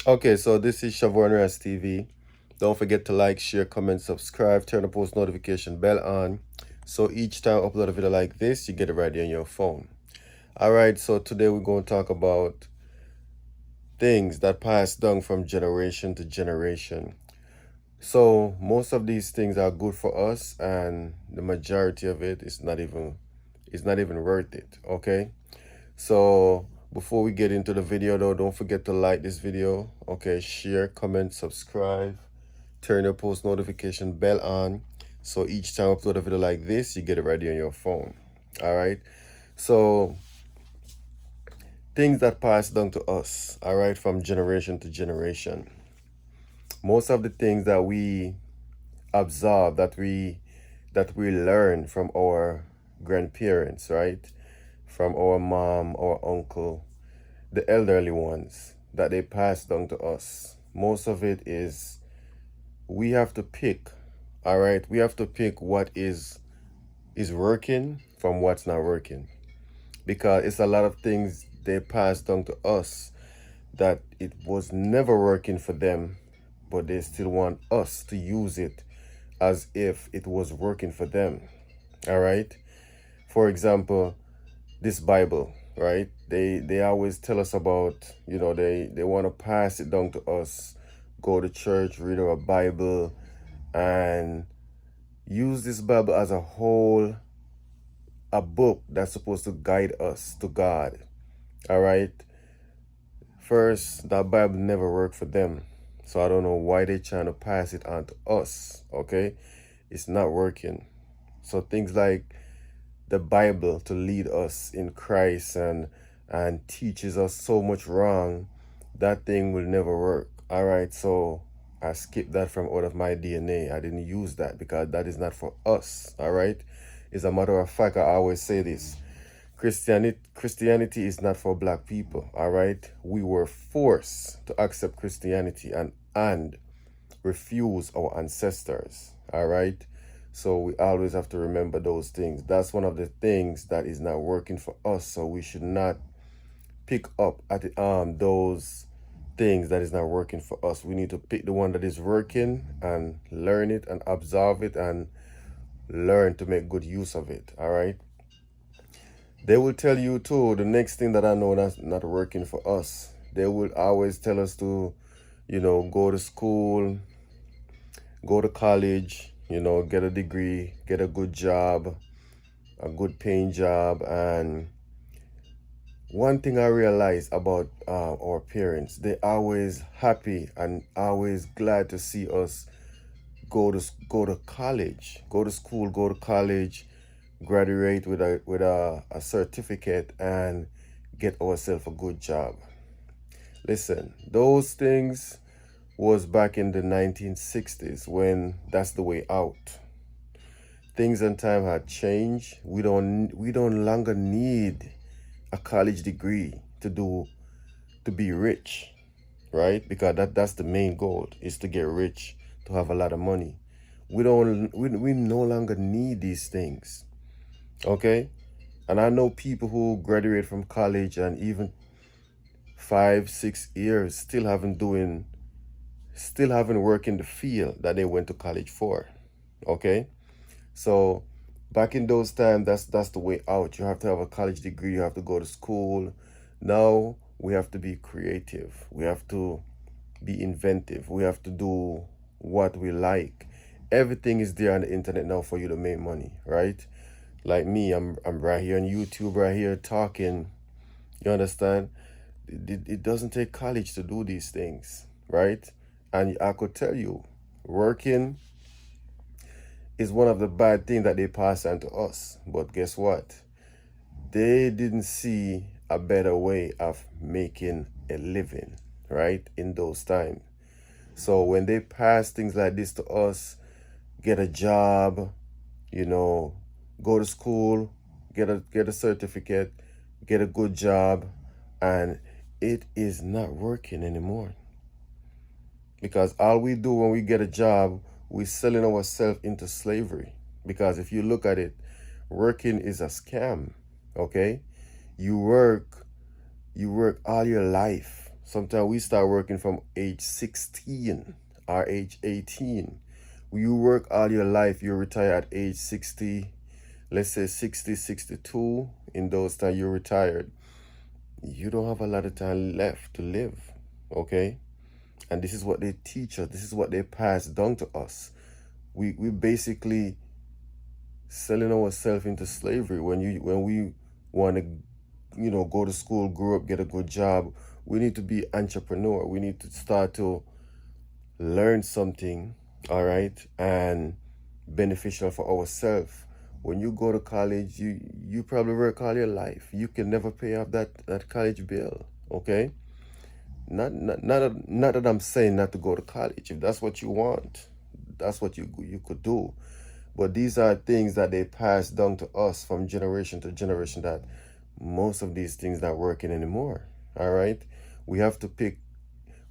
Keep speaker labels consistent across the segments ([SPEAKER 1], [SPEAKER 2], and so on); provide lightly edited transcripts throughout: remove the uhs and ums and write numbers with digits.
[SPEAKER 1] Okay, so this is Shavon Ras TV. Don't forget to like, share, comment, subscribe, turn the post notification bell on. So each time I upload a video like this, you get it right there on your phone. All right, so today we're going to talk about things that pass down from generation to generation. So most of these things are good for us, and the majority of it is not even worth it. Okay. So before we get into the video though, don't forget to like this video. Okay, share, comment, subscribe, turn your post notification bell on. So each time I upload a video like this, you get it right there on your phone. All right. So things that pass down to us, all right, from generation to generation. Most of the things that we observe, that we learn from our grandparents, right? From our mom, our uncle, the elderly ones that they pass down to us. Most of it is we have to pick, all right? We have to pick what is working from what's not working. Because it's a lot of things they pass down to us that it was never working for them, but they still want us to use it as if it was working for them. All right? For example, this Bible, right? They always tell us about, they want to pass it down to us. Go to church, read our Bible, and use this Bible as a whole, a book that's supposed to guide us to God. All right? First, that Bible never worked for them. So I don't know why they're trying to pass it on to us. Okay? It's not working. So things like the Bible to lead us in Christ and teaches us so much wrong, that thing will never work. All right, so I skipped that from out of my DNA. I didn't use that because that is not for us. All right, as a matter of fact, I always say this: Christianity is not for black people. All right, we were forced to accept Christianity and refuse our ancestors. All right. So we always have to remember those things. That's one of the things that is not working for us. So we should not pick up at those things that is not working for us. We need to pick the one that is working and learn it and observe it and learn to make good use of it. All right. They will tell you too, the next thing that I know that's not working for us. They will always tell us to, go to school, go to college, get a degree, get a good job, a good paying job. And one thing I realize about our parents, they always happy and always glad to see us go to college, go to school, go to college, graduate with a certificate and get ourselves a good job. Listen, those things was back in the 1960s when that's the way out. Things and time had changed. We don't longer need a college degree to be rich, right? Because that's the main goal, is to get rich, to have a lot of money. We no longer need these things. Okay? And I know people who graduate from college and even 5, 6 years still haven't worked in the field that they went to college for. Okay? So back in those times, that's the way out. You have to have a college degree, you have to go to school. Now we have to be creative. We have to be inventive. We have to do what we like. Everything is there on the internet now for you to make money, right? Like me, I'm right here on YouTube, right here talking. You understand? It doesn't take college to do these things, right? And I could tell you, working is one of the bad things that they pass on to us. But guess what? They didn't see a better way of making a living, right? In those times. So when they pass things like this to us, get a job, you know, go to school, get a certificate, get a good job, and it is not working anymore. Because all we do when we get a job, we're selling ourselves into slavery. Because if you look at it, working is a scam. Okay? You work all your life Sometimes we start working from age 16 or age 18. You work all your life, you retire at age 60, let's say 60, 62. In those times you're retired. You don't have a lot of time left to live, okay? And this is what they teach us. This is what they pass down to us. We basically selling ourselves into slavery when we want to go to school, grow up, get a good job. We need to be entrepreneur. We need to start to learn something, all right, and beneficial for ourselves. When you go to college, you probably work all your life. You can never pay off that college bill, okay? Not that I'm saying not to go to college. If that's what you want, that's what you could do. But these are things that they pass down to us from generation to generation, that most of these things not working anymore. All right. We have to pick.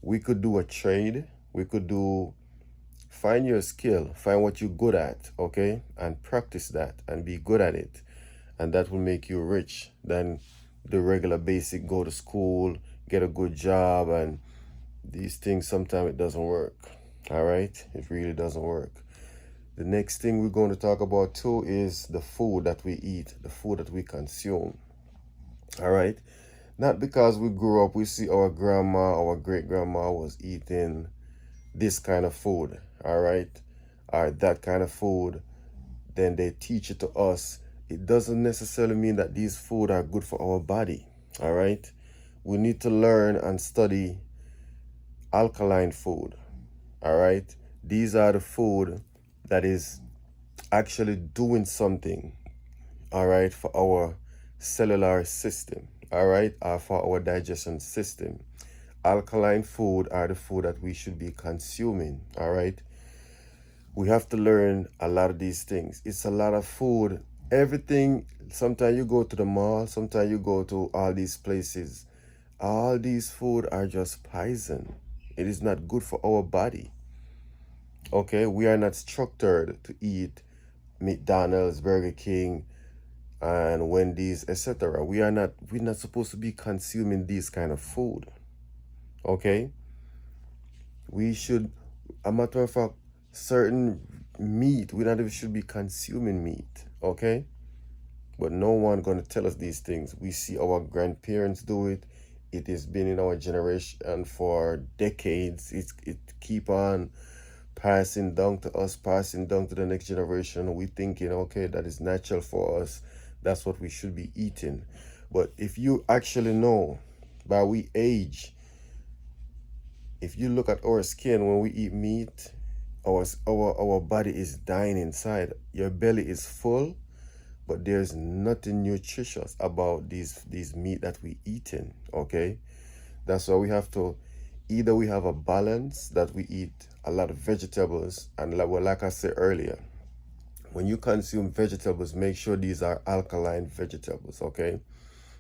[SPEAKER 1] We could do a trade. We could find your skill, find what you're good at, okay? And practice that and be good at it. And that will make you rich than the regular basic go to school, get a good job, and these things sometimes it doesn't work. All right? It really doesn't work. The next thing we're going to talk about too is the food that we eat, the food that we consume. All right? Not because we grew up, we see our grandma, our great grandma was eating this kind of food, all right, or that kind of food, then they teach it to us. It doesn't necessarily mean that these food are good for our body, all right? We need to learn and study alkaline food, all right? These are the food that is actually doing something, all right, for our cellular system, all right, or for our digestion system. Alkaline food are the food that we should be consuming, all right? We have to learn a lot of these things. It's a lot of food. Everything, sometimes you go to the mall, sometimes you go to all these places. All these food are just poison. It is not good for our body. Okay, we are not structured to eat McDonald's, Burger King, and Wendy's, etc. We're not supposed to be consuming these kind of food. Okay, we should, a matter of fact, certain meat, we not even should be consuming meat, okay? But no one gonna tell us these things. We see our grandparents do it. It has been in our generation for decades. It keep on passing down to us, passing down to the next generation. We thinking, okay, that is natural for us. That's what we should be eating. But if you actually know, by we age, if you look at our skin when we eat meat, our body is dying inside. Your belly is full, but there's nothing nutritious about these meat that we eating, okay? That's why we have to, either we have a balance, that we eat a lot of vegetables, and like I said earlier, when you consume vegetables, make sure these are alkaline vegetables, okay?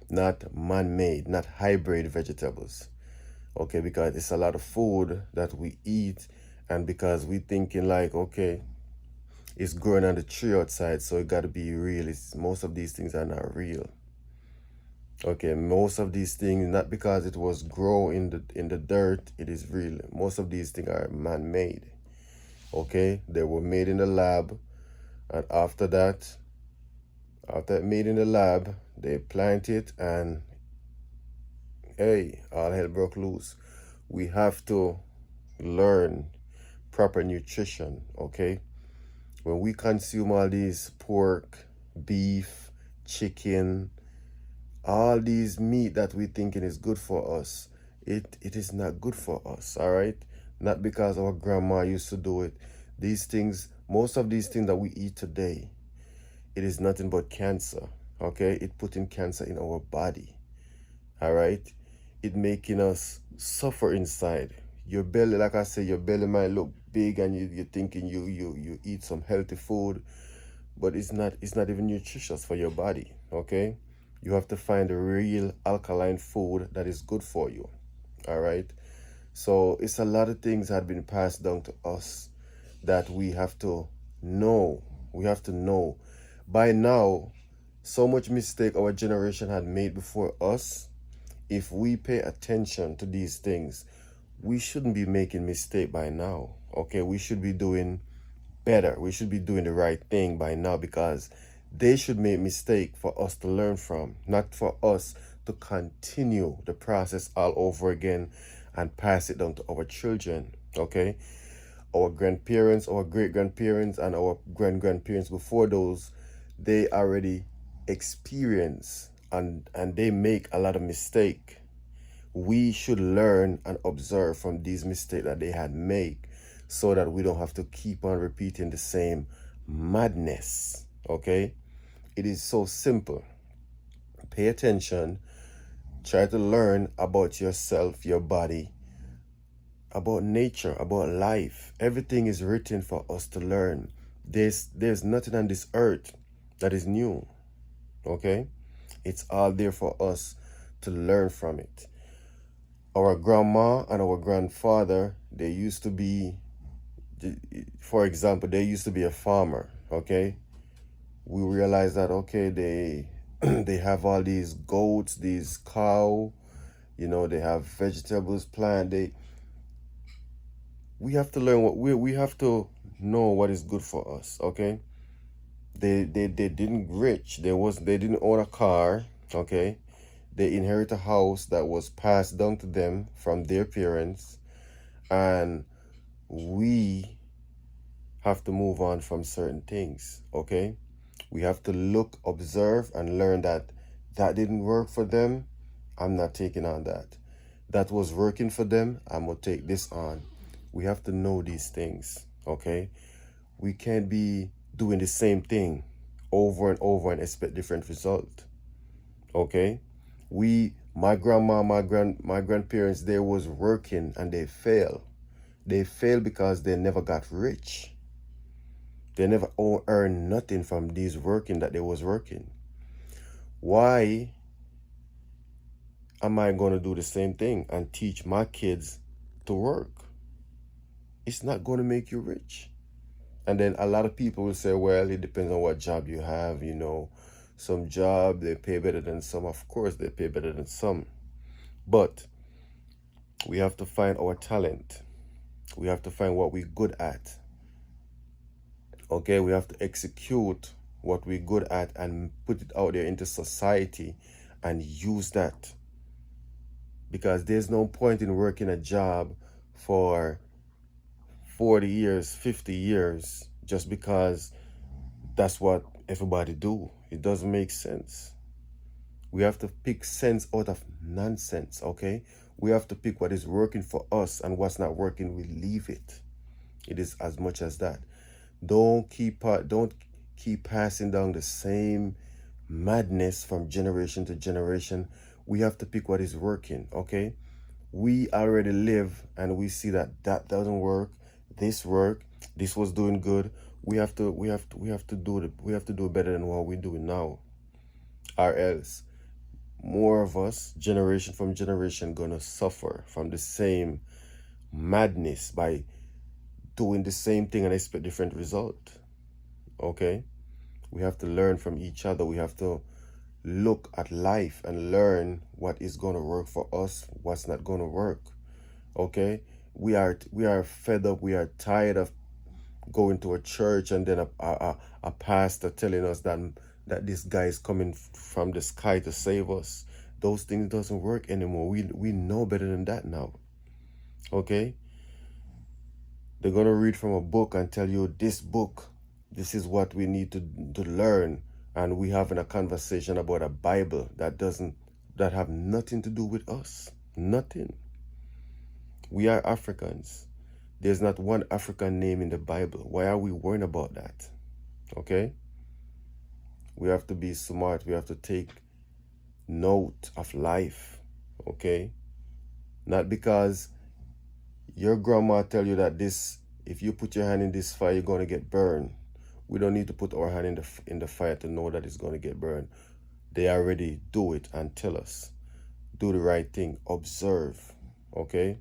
[SPEAKER 1] Not man-made, not hybrid vegetables. Okay, because it's a lot of food that we eat, and because we thinking like, okay, it's growing on the tree outside, so it got to be real. Most of these things are not real. Okay, most of these things, not because it was grown in the dirt, it is real. Most of these things are man-made. Okay, they were made in the lab, and after made in the lab, they plant it, and hey, all hell broke loose. We have to learn proper nutrition, okay? When we consume all these pork, beef, chicken, all these meat that we thinking is good for us, it is not good for us, all right? Not because our grandma used to do it. These things, most of these things that we eat today, it is nothing but cancer, okay? It putting cancer in our body, all right? It making us suffer inside. Your belly, like I said, your belly might look big, and you're thinking you eat some healthy food, but it's not even nutritious for your body, okay? You have to find a real alkaline food that is good for you, all right? So it's a lot of things that have been passed down to us that we have to know. We have to know. By now, so much mistake our generation had made before us, if we pay attention to these things, we shouldn't be making mistake by now. Okay, we should be doing better. We should be doing the right thing by now, because they should make mistake for us to learn from, not for us to continue the process all over again and pass it down to our children. Okay, our grandparents, our great grandparents, and our grandparents before those, they already experience and they make a lot of mistake. We should learn and observe from these mistakes that they had made, so that we don't have to keep on repeating the same madness. Okay, it is so simple. Pay attention, try to learn about yourself, your body, about nature, about life. Everything is written for us to learn. There's nothing on this earth that is new. Okay, it's all there for us to learn from it. Our grandma and our grandfather, they used to be, for example, they used to be a farmer. Okay, we realize that, okay, they they have all these goats, these cow, they have vegetables, plant. We have to learn what we have to know what is good for us. Okay, they didn't rich, they didn't own a car. Okay, they inherit a house that was passed down to them from their parents, and we have to move on from certain things. Okay, we have to look, observe, and learn that didn't work for them. I'm not taking on that. That was working for them. I'm gonna take this on. We have to know these things. Okay, we can't be doing the same thing over and over and expect different result. Okay, my grandma, my grandparents, they was working and they failed. They failed because they never got rich. They never earned nothing from these working that they was working. Why am I going to do the same thing and teach my kids to work? It's not going to make you rich. And then a lot of people will say, well, it depends on what job you have. Some job, they pay better than some. Of course, they pay better than some. But we have to find our talent. We have to find what we're good at. Okay, we have to execute what we're good at and put it out there into society and use that. Because there's no point in working a job for 40 years, 50 years, just because that's what everybody do. It doesn't make sense. We have to pick sense out of nonsense, okay? We have to pick what is working for us, and what's not working, we leave it. It is as much as that. Don't keep passing down the same madness from generation to generation. We have to pick what is working, okay? We already live and we see that doesn't work. This work, this was doing good. We have to do it better than what we're doing now. Or else more of us, generation from generation, gonna suffer from the same madness by doing the same thing and expect different result. Okay, we have to learn from each other. We have to look at life and learn what is going to work for us, what's not going to work. Okay, we are fed up. We are tired of going to a church and then a pastor telling us that this guy is coming from the sky to save us. Those things doesn't work anymore. We know better than that now. Okay, they're going to read from a book and tell you this is what we need to learn, and we having a conversation about a Bible that have nothing to do with us. Nothing. We are Africans. There's not one African name in the Bible. Why are we worrying about that? Okay, we have to be smart. We have to take note of life. Okay, not because your grandma tell you that if you put your hand in this fire, you're going to get burned. We don't need to put our hand in the fire to know that it's going to get burned. They already do it and tell us. Do the right thing. Observe. Okay?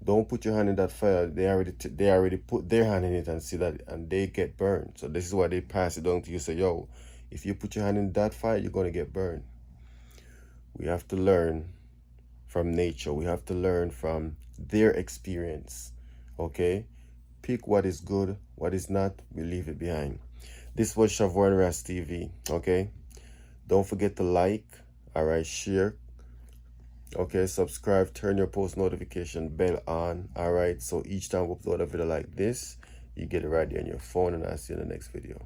[SPEAKER 1] Don't put your hand in that fire. They already put their hand in it and see that, and they get burned. So this is why they pass it on to you. Say, yo, if you put your hand in that fire, you're going to get burned. We have to learn from nature. We have to learn from their experience. Okay? Pick what is good, what is not, we leave it behind. This was Shavon Ras TV. Okay? Don't forget to like, all right, share, okay, subscribe, turn your post notification bell on, all right, so each time we upload a video like this, you get it right there on your phone, and I'll see you in the next video.